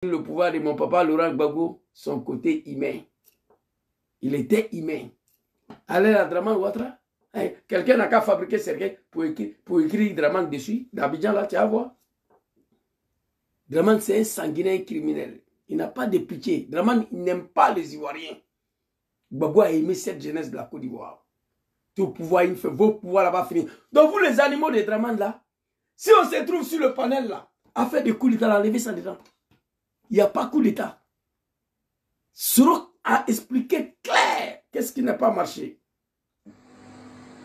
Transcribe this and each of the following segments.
Le pouvoir de mon papa Laurent Gbagbo, son côté humain. Il était humain. Allez à Draman Ouattara. Hey, quelqu'un n'a qu'à fabriquer Sergueï pour écrire Draman dessus. D'Abidjan, là, tu vas voir. Draman, c'est un sanguinaire criminel. Il n'a pas de pitié. Draman n'aime pas les Ivoiriens. Gbagbo a aimé cette jeunesse de la Côte d'Ivoire. Tout pouvoir, il fait vos pouvoirs là-bas finir. Donc, vous, les animaux de Draman, là, si on se trouve sur le panel, là, à faire des coups d'État, enlever ça dedans. Il n'y a pas coup d'État. Soro a expliqué clair qu'est-ce qui n'a pas marché.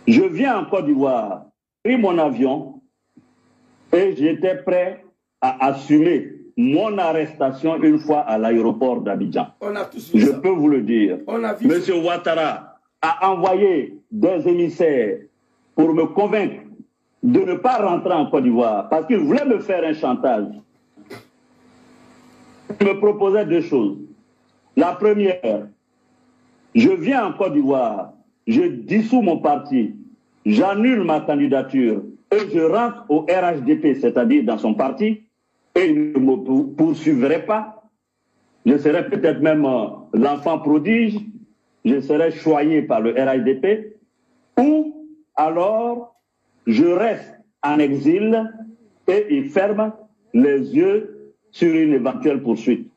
Je viens en Côte d'Ivoire, pris mon avion et j'étais prêt à assumer mon arrestation une fois à l'aéroport d'Abidjan. Je peux vous le dire. Monsieur Ouattara a envoyé des émissaires pour me convaincre de ne pas rentrer en Côte d'Ivoire parce qu'il voulait me faire un chantage. Il me proposait deux choses. La première, je viens en Côte d'Ivoire, je dissous mon parti, j'annule ma candidature et je rentre au RHDP, c'est-à-dire dans son parti, et il ne me poursuivrait pas. Je serais peut-être même l'enfant prodige, je serais choyé par le RHDP, ou alors je reste en exil et il ferme les yeux sur une éventuelle poursuite.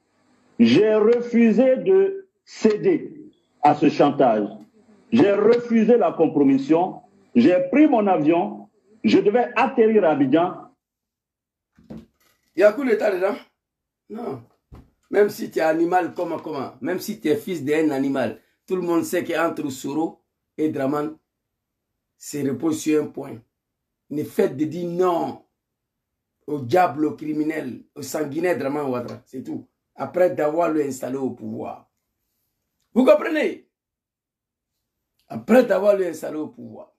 J'ai refusé de céder à ce chantage. J'ai refusé la compromission. J'ai pris mon avion. Je devais atterrir à Abidjan. Il y a coup d'État dedans? Non. Même si tu es animal, comment? Même si tu es fils d'un animal, tout le monde sait qu'entre Soro et Draman, c'est repose sur un point. Ne faites de dire non au diable, au criminel, au sanguinaire Draman Ouattara. C'est tout. Après d'avoir le installé au pouvoir. Vous comprenez? Après d'avoir le installé au pouvoir.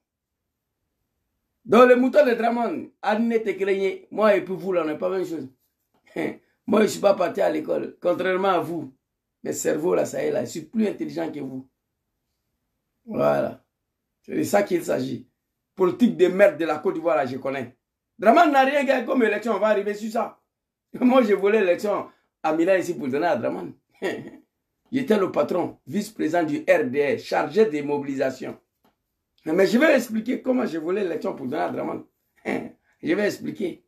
Dans le mouton de Draman, Adnet et Crénier, moi et puis vous, là, on n'est pas la même chose. Moi, je ne suis pas parti à l'école. Contrairement à vous, mes cerveaux, là, ça y est, là, je suis plus intelligent que vous. Voilà. C'est de ça qu'il s'agit. Politique de merde de la Côte d'Ivoire, là, je connais. Draman n'a rien gagné comme élection, on va arriver sur ça. Moi, j'ai volé l'élection à Milan ici pour donner à Draman. J'étais le patron, vice-président du RDR, chargé des mobilisations. Mais je vais expliquer comment j'ai volé l'élection pour donner à Draman. Je vais expliquer.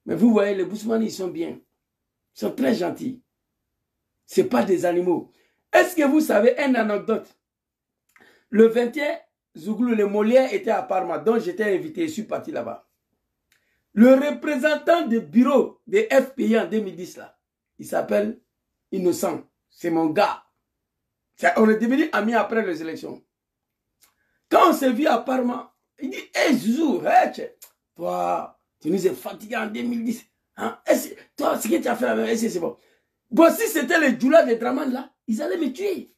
Mais vous voyez, les Bousmani, ils sont bien. Ils sont très gentils. Ce n'est pas des animaux. Est-ce que vous savez une anecdote? Le 21 Zouglou, le Molière était à Parma, donc j'étais invité, je suis parti là-bas. Le représentant du bureau des FPI en 2010, là, il s'appelle Innocent. C'est mon gars. On est devenus amis après les élections. Quand on s'est vu à Parma, il dit, hé Zouzou, toi, tu nous es fatigué en 2010. Hein? Toi, ce que tu as fait, est-ce que c'est bon? Bon, si c'était les Djoula de Draman là, ils allaient me tuer.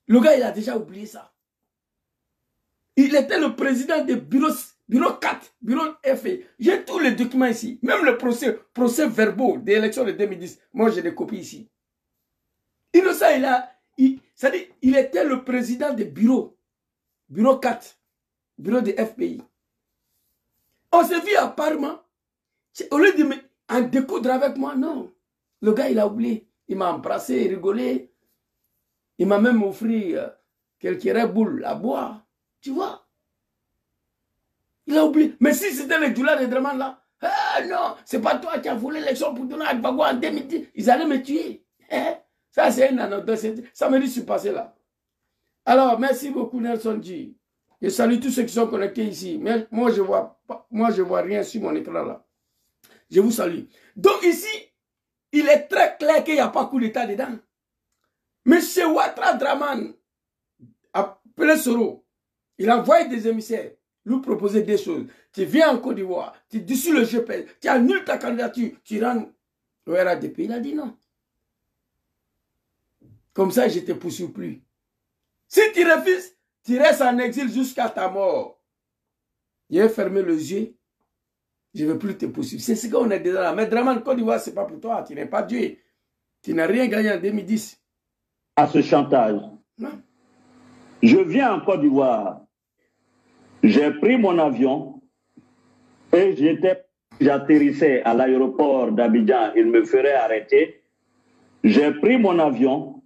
Le gars, il a déjà oublié ça. Il était le président du bureau 4, bureau FA. J'ai tous les documents ici. Même le procès verbaux des élections de 2010. Moi, j'ai des copies ici. Innocent, il était le président du bureau 4, bureau de FPI. On s'est vu à Parma. Au lieu de en découdre avec moi, non. Le gars, il a oublié. Il m'a embrassé, rigolé. Il m'a même offert quelques Red Bull à boire. Tu vois? Il a oublié. Mais si c'était le Djoula de Draman là, non, c'est pas toi qui as volé l'élection pour donner à Gbagbo en 2010. Ils allaient me tuer. Ça, c'est une anecdote. Ça me dit je suis passé là. Alors, merci beaucoup Nelson G. Je salue tous ceux qui sont connectés ici. Mais moi, je vois rien sur mon écran là. Je vous salue. Donc ici, il est très clair qu'il n'y a pas coup d'État dedans. Monsieur Ouattara Draman, appelé Soro, il a envoyé des émissaires, lui proposer des choses. Tu viens en Côte d'Ivoire, tu dissous le GPS, tu annules ta candidature, tu rends au RADP. Il a dit non. Comme ça, je ne te poursuis plus. Si tu refuses, tu restes en exil jusqu'à ta mort. Je vais fermer les yeux. Je ne vais plus te poursuivre. C'est ce qu'on est déjà là. Mais Draman, Côte d'Ivoire, ce n'est pas pour toi. Tu n'es pas Dieu. Tu n'as rien gagné en 2010. À ce chantage. Non. Je viens en Côte d'Ivoire. J'ai pris mon avion et j'atterrissais à l'aéroport d'Abidjan. Il me ferait arrêter. J'ai pris mon avion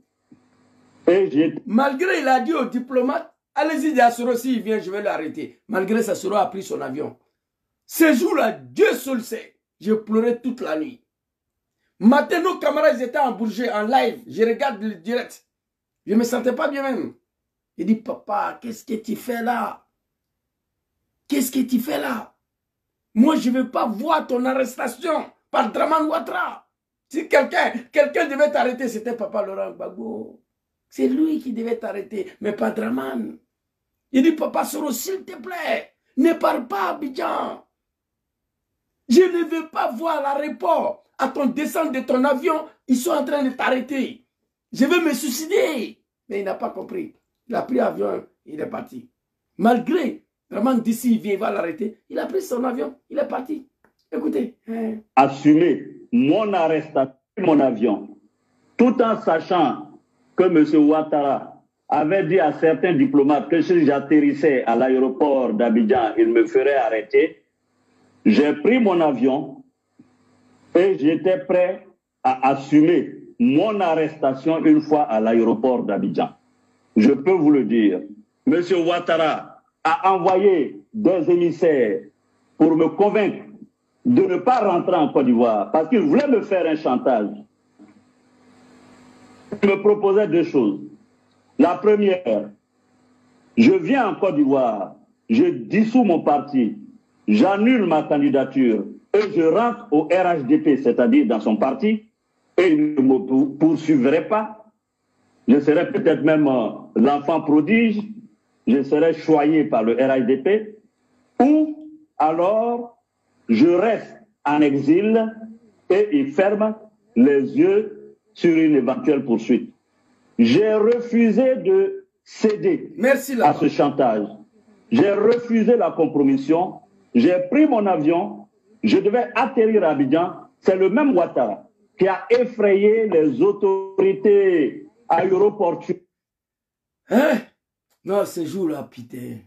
et j'ai... Malgré, il a dit au diplomate, allez-y, Diasoro, s'il vient, je vais l'arrêter. Malgré ça, Soro a pris son avion. Ce jour-là, Dieu seul sait, j'ai pleuré toute la nuit. Matin, nos camarades étaient en Bourget, en live. Je regarde le direct. Je ne me sentais pas bien même. Il dit, papa, qu'est-ce que tu fais là? Qu'est-ce que tu fais là? Moi, je ne veux pas voir ton arrestation par Draman Ouattara. Si quelqu'un devait t'arrêter, c'était papa Laurent Gbagbo. C'est lui qui devait t'arrêter, mais pas Draman. Il dit, papa Soro, s'il te plaît, ne pars pas à Abidjan. Je ne veux pas voir l'aéroport. À ton descente de ton avion, ils sont en train de t'arrêter. Je veux me suicider. Mais il n'a pas compris. Il a pris l'avion, il est parti. Malgré, vraiment d'ici, il vient, il va l'arrêter. Il a pris son avion, il est parti. Écoutez. Assumer mon arrestation, mon avion, tout en sachant que M. Ouattara avait dit à certains diplomates que si j'atterrissais à l'aéroport d'Abidjan, il me ferait arrêter. J'ai pris mon avion et j'étais prêt à assumer mon arrestation une fois à l'aéroport d'Abidjan. Je peux vous le dire. M. Ouattara a envoyé des émissaires pour me convaincre de ne pas rentrer en Côte d'Ivoire parce qu'il voulait me faire un chantage. Il me proposait deux choses. La première, je viens en Côte d'Ivoire, je dissous mon parti, j'annule ma candidature et je rentre au RHDP, c'est-à-dire dans son parti, et il ne me poursuivrait pas. Je serais peut-être même l'enfant prodige, je serais choyé par le RHDP, ou alors je reste en exil et il ferme les yeux sur une éventuelle poursuite. J'ai refusé de céder à ce chantage. J'ai refusé la compromission. J'ai pris mon avion. Je devais atterrir à Abidjan. C'est le même Ouattara qui a effrayé les autorités aéroportuaires. Hein? Non, ce jour-là, putain.